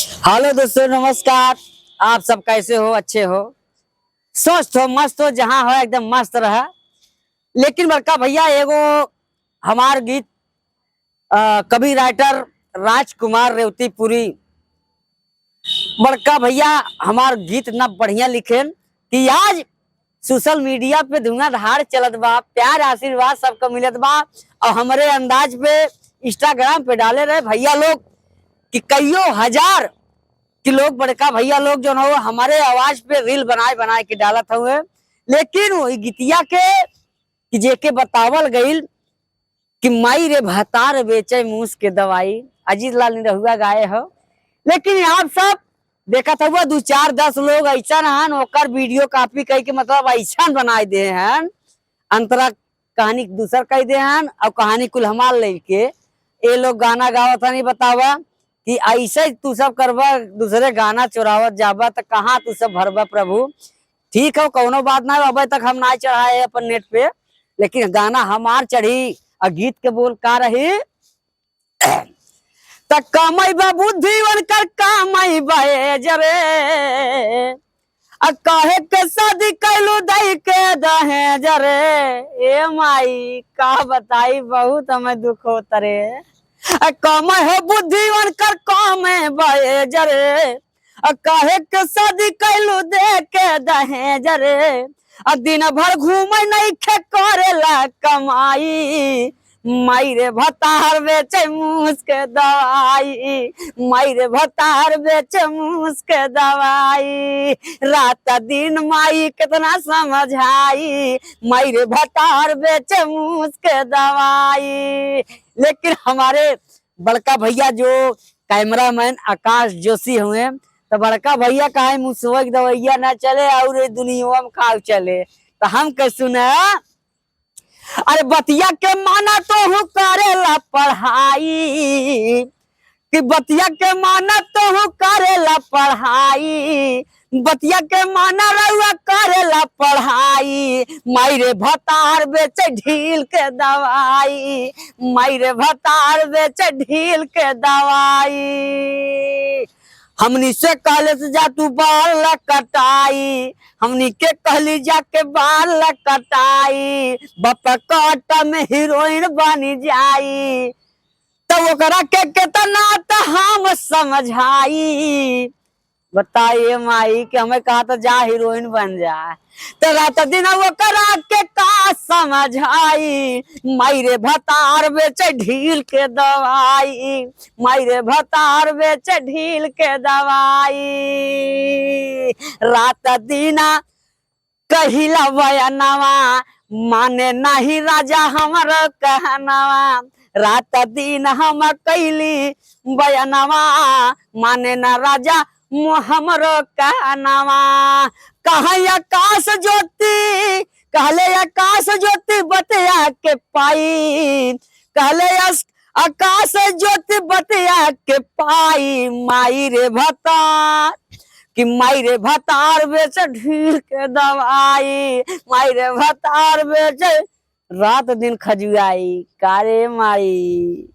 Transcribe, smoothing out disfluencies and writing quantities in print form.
Hello दोस्तों, नमस्कार। आप सब कैसे हो? अच्छे हो, स्वस्थ हो, मस्त हो, जहाँ हो एकदम मस्त रहा। लेकिन बड़का भैया एगो हमार गीत कवि राइटर राजकुमार रेवतीपुरी बड़का भैया हमार गीत इतना बढ़िया लिखेन कि आज सोशल मीडिया पे धुआंधार चलत बा, प्यार आशीर्वाद सबको मिलत बा। और हमारे अंदाज पे इंस्टाग्राम पे डाले रहे भैया लोग कि कईयों हजार कि लोग बड़का भैया लोग जो हो हमारे आवाज पे रील बनाए बनाए के डालत हुए। लेकिन वही गीतिया के कि जेके बतावल गईल कि माई रे भतार बेचे मूस के दवाई, अजीत लाल निरहुआ गाए हो। लेकिन आप सब देखा था दो चार 10 लोग ऐसा हन ओकर वीडियो कॉपी कह के मतलब ऐसा बनाए दे हैं, अंतरा कहानी दूसर कह दे हैं और कहानी कुल हमार लेके ये लोग गाना गावत नहीं। बतावा कि ऐसे तू सब करबा, दूसरे गाना चुरावत जाबा तो कहाँ तू सब भरबा प्रभु। ठीक है, कोनो बात ना, अभी तक हम ना चढ़ाए अपन नेट पे, लेकिन गाना हमार चढ़ी। और गीत के बोल का रही त कमई बा बुद्धिवन कर कमई बे जरे कहे के शादी कैलू दई के दहे जरे। ए माई का बताई, बहुत हमें दुख होता रे। कम है बुद्धिवन कर कम बे जरे कहे के शादी कैलू दे के दहे जरे। दिन भर घूम नहीं खे करेला कमाई, माई रे भतार बेचे मूस के दवाई, माई रे भतार बेचे मूस के दवाई। रात दिन माई कितना समझाई, माई रे भतार बेचे मूस के दवाई। लेकिन हमारे बड़का भैया जो कैमरामैन आकाश जोशी हुए, तो बड़का भैया कहा मुसवक दवैया ना चले और दुनिया में खाव चले, तो हम कह सुना अरे बतिया के माना तो हूँ करेला पढ़ाई, कि बतिया के माना तो हूँ करेला पढ़ाई, बतिया के माना रहुआ करेला पढ़ाई। माई रे भतार बेचे ढील के दवाई, माई रे भतार बेचे ढील के दवाई। हमनी से कहले से जा तू बाल कटाई, हमनी के कहली जाके बाल कटाई, बापा काटा में हीरोइन बनी जाई। तो ओकरा के कितना तो हम समझाई, बताइए माई कि हमें कहा तो जा हीरोइन बन जाए, तो रात दिन ओकरा के का समझाई। माई रे भतार बेचे ढील के दवाई, माई रे भतार बेचे ढील के दवाई। रात दिन कहिला बयानवा माने नहीं राजा हमर कहनवा, रात दिन हम कैली बयानवा माने ना राजा हमरो कहनवा। कहे आकाश ज्योति, कहले आकाश ज्योति बतिया के पाई, कहले आकाश ज्योति बतिया के पाई। माई रे भतार कि माई रे भतार बेचे ढील के दवाई, माई रे भतार बेचे रात दिन खजुआई। कारे माई